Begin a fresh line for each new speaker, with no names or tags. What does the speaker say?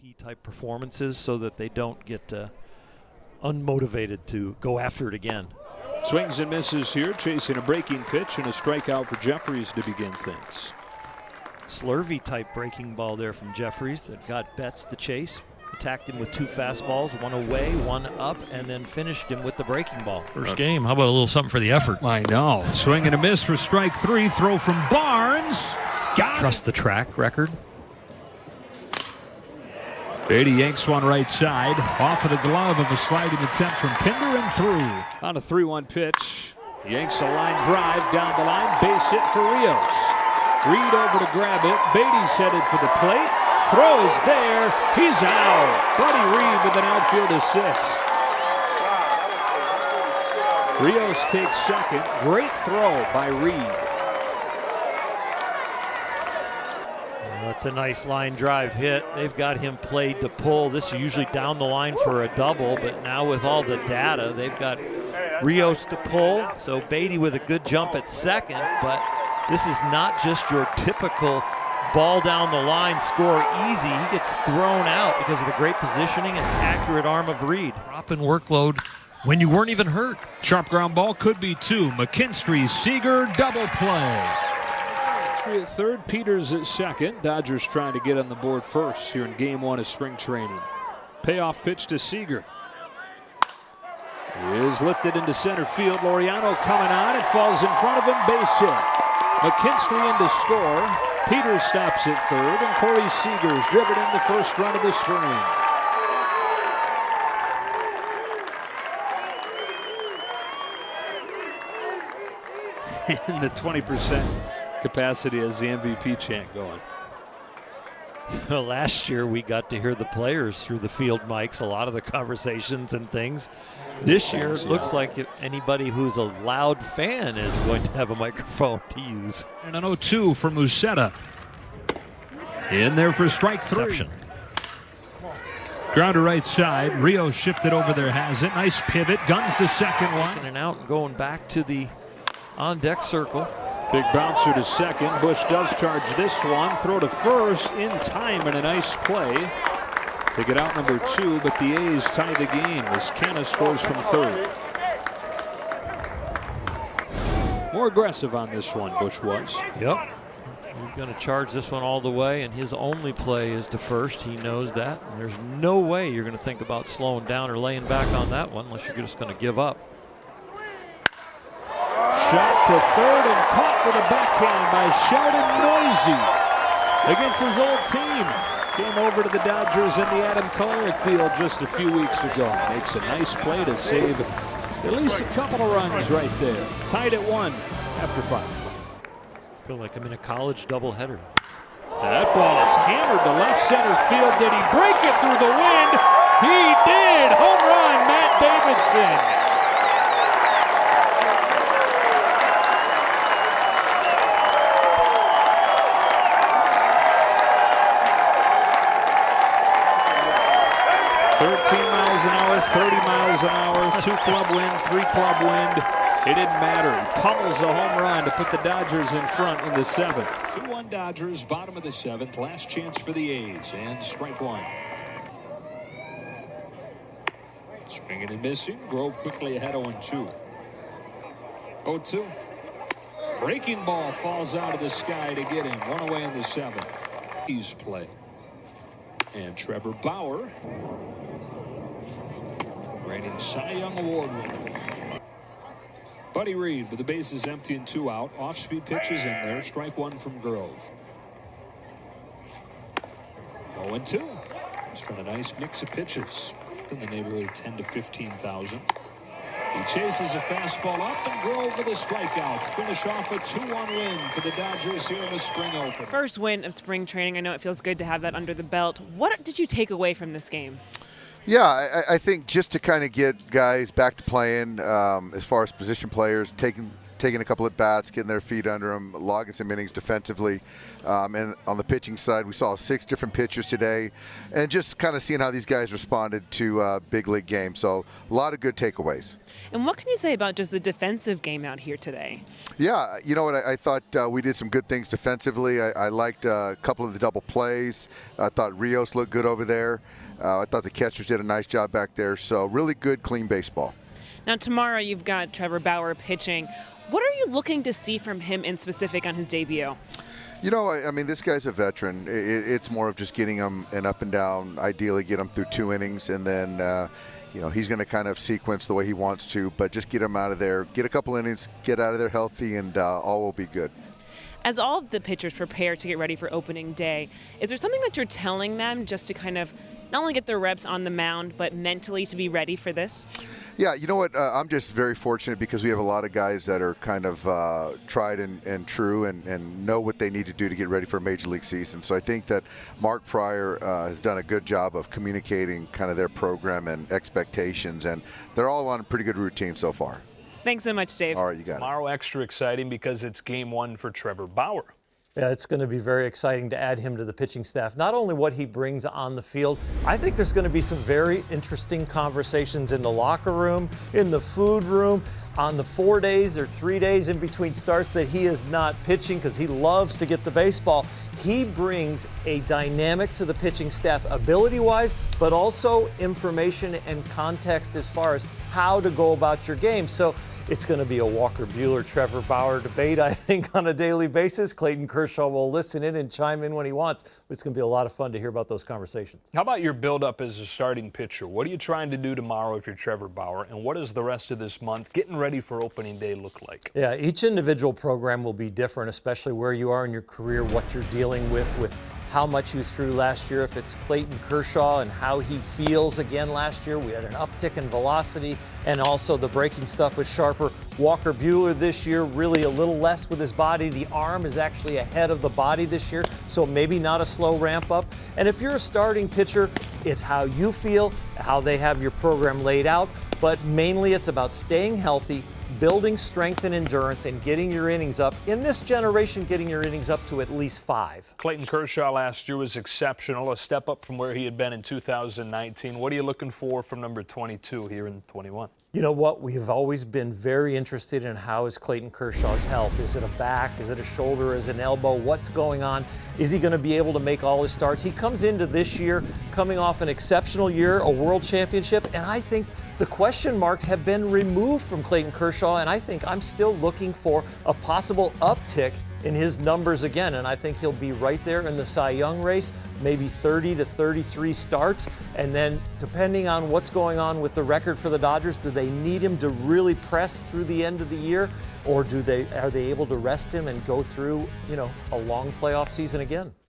MVP type performances so that they don't get unmotivated to go after it again.
Swings and misses here, chasing a breaking pitch and a strikeout for Jeffries to begin things.
Slurvy type breaking ball there from Jeffries that got Betts the chase. Attacked him with 2 fastballs, 1 away, 1 up, and then finished him with the breaking ball.
First game, how about a little something for the effort?
I know. Swing and a miss for strike 3. Throw from Barnes.
Trust the track record.
Beatty yanks one right side. Off of the glove of a sliding attempt from Pinder and through. On a 3-1 pitch. Yanks a line drive down the line. Base hit for Rios. Reed over to grab it. Beatty's headed for the plate. Throw is there. He's out. Buddy Reed with an outfield assist. Rios takes second. Great throw by Reed.
That's a nice line drive hit. They've got him played to pull. This is usually down the line for a double, but now with all the data, they've got Rios to pull. So Beatty with a good jump at second, but this is not just your typical ball down the line, score easy. He gets thrown out because of the great positioning and accurate arm of Reed.
Dropping workload when you weren't even hurt.
Sharp ground ball could be 2. McKinstry, Seager, double play. At third, Peters at second. Dodgers trying to get on the board first here in game 1 of spring training. Payoff pitch to Seager. He is lifted into center field. Laureano coming on. It falls in front of him. Base hit. McKinstry in to score. Peters stops at third, and Corey Seager's driven in the first run of the spring. And the 20% capacity as the MVP chant going.
Well, last year we got to hear the players through the field mics, a lot of the conversations and things. This year it looks like anybody who's a loud fan is going to have a microphone to use.
And an 0-2 for Musetta. In there for strike 3.
Exception.
Grounder right side. Rio shifted over there, has it. Nice pivot. Guns to second one.
In and out and going back to the on-deck circle.
Big bouncer to second. Bush does charge this one. Throw to first in time and a nice play to get out number 2, but the A's tie the game as Canna scores from third. More aggressive on this one, Bush was.
Yep. He's going to charge this one all the way, and his only play is to first. He knows that. And there's no way you're going to think about slowing down or laying back on that one unless you're just going to give up.
Shot to third and caught with a backhand by Sheldon Noisy against his old team. Came over to the Dodgers in the Adam Kolarek deal just a few weeks ago. Makes a nice play to save at least a couple of runs right there. Tied at 1 after 5.
I feel like I'm in a college doubleheader.
That ball is hammered to left center field. Did he break it through the wind? He did. Home run, Matt Davidson. Miles an hour, 30 miles an hour, 2-club wind, 3-club wind. It didn't matter. He pummels a home run to put the Dodgers in front in the 7th. 2-1 Dodgers, bottom of the 7th. Last chance for the A's, and strike 1. Swinging and missing. Grove quickly ahead 0-2. 0-2. Breaking ball falls out of the sky to get him. 1 away in the 7th. A's play. And Trevor Bauer, reigning Cy Young Award winner. Buddy Reed with the bases empty and 2 out. Off-speed pitches in there. Strike 1 from Grove. 0-2. It's been a nice mix of pitches in the neighborhood of 10 to 15,000. He chases a fastball up, and Grove with a strikeout. Finish off a 2-1 win for the Dodgers here in the spring open.
First win of spring training. I know it feels good to have that under the belt. What did you take away from this game?
Yeah, I think just to kind of get guys back to playing as far as position players, taking taking a couple at bats, getting their feet under them, logging some innings defensively. And on the pitching side, we saw 6 different pitchers today, and just kind of seeing how these guys responded to big league games. So a lot of good takeaways.
And what can you say about just the defensive game out here today?
Yeah, you know what, I thought we did some good things defensively. I liked a couple of the double plays. I thought Rios looked good over there. I thought the catchers did a nice job back there. So really good, clean baseball.
Now tomorrow you've got Trevor Bauer pitching. What are you looking to see from him in specific on his debut?
You know, I mean, this guy's a veteran. It's more of just getting him an up and down, ideally get him through 2 innings, and then, you know, he's going to kind of sequence the way he wants to, but just get him out of there, get a couple innings, get out of there healthy, and all will be good.
As all of the pitchers prepare to get ready for opening day, is there something that you're telling them just to kind of not only get their reps on the mound, but mentally to be ready for this?
Yeah, you know what, I'm just very fortunate because we have a lot of guys that are kind of tried and true and know what they need to do to get ready for a major league season. So I think that Mark Pryor has done a good job of communicating kind of their program and expectations, and they're all on a pretty good routine so far.
Thanks so much, Dave.
All right, you got it.
Tomorrow extra exciting because it's game 1 for Trevor Bauer.
Yeah, it's going to be very exciting to add him to the pitching staff. Not only what he brings on the field, I think there's going to be some very interesting conversations in the locker room, in the food room, on the 4 days or 3 days in between starts that he is not pitching because he loves to get the baseball. He brings a dynamic to the pitching staff ability-wise, but also information and context as far as how to go about your game. So it's going to be a Walker Buehler, Trevor Bauer debate, I think, on a daily basis. Clayton Kershaw will listen in and chime in when he wants. But it's going to be a lot of fun to hear about those conversations.
How about your build-up as a starting pitcher? What are you trying to do tomorrow if you're Trevor Bauer? And what does the rest of this month, getting ready for opening day, look like?
Yeah, each individual program will be different, especially where you are in your career, what you're dealing with how much you threw last year. If it's Clayton Kershaw and how he feels again last year, we had an uptick in velocity and also the breaking stuff was sharper. Walker Buehler this year, really a little less with his body. The arm is actually ahead of the body this year, so maybe not a slow ramp up. And if you're a starting pitcher, it's how you feel, how they have your program laid out, but mainly it's about staying healthy, building strength and endurance, and getting your innings up. In this generation, getting your innings up to at least 5.
Clayton Kershaw last year was exceptional, a step up from where he had been in 2019. What are you looking for from number 22 here in 21?
You know what? We have always been very interested in how is Clayton Kershaw's health. Is it a back? Is it a shoulder? Is it an elbow? What's going on? Is he going to be able to make all his starts? He comes into this year coming off an exceptional year, a world championship, and I think the question marks have been removed from Clayton Kershaw, and I think I'm still looking for a possible uptick in his numbers again, and I think he'll be right there in the Cy Young race, maybe 30 to 33 starts, and then depending on what's going on with the record for the Dodgers, do they need him to really press through the end of the year, or are they able to rest him and go through, a long playoff season again?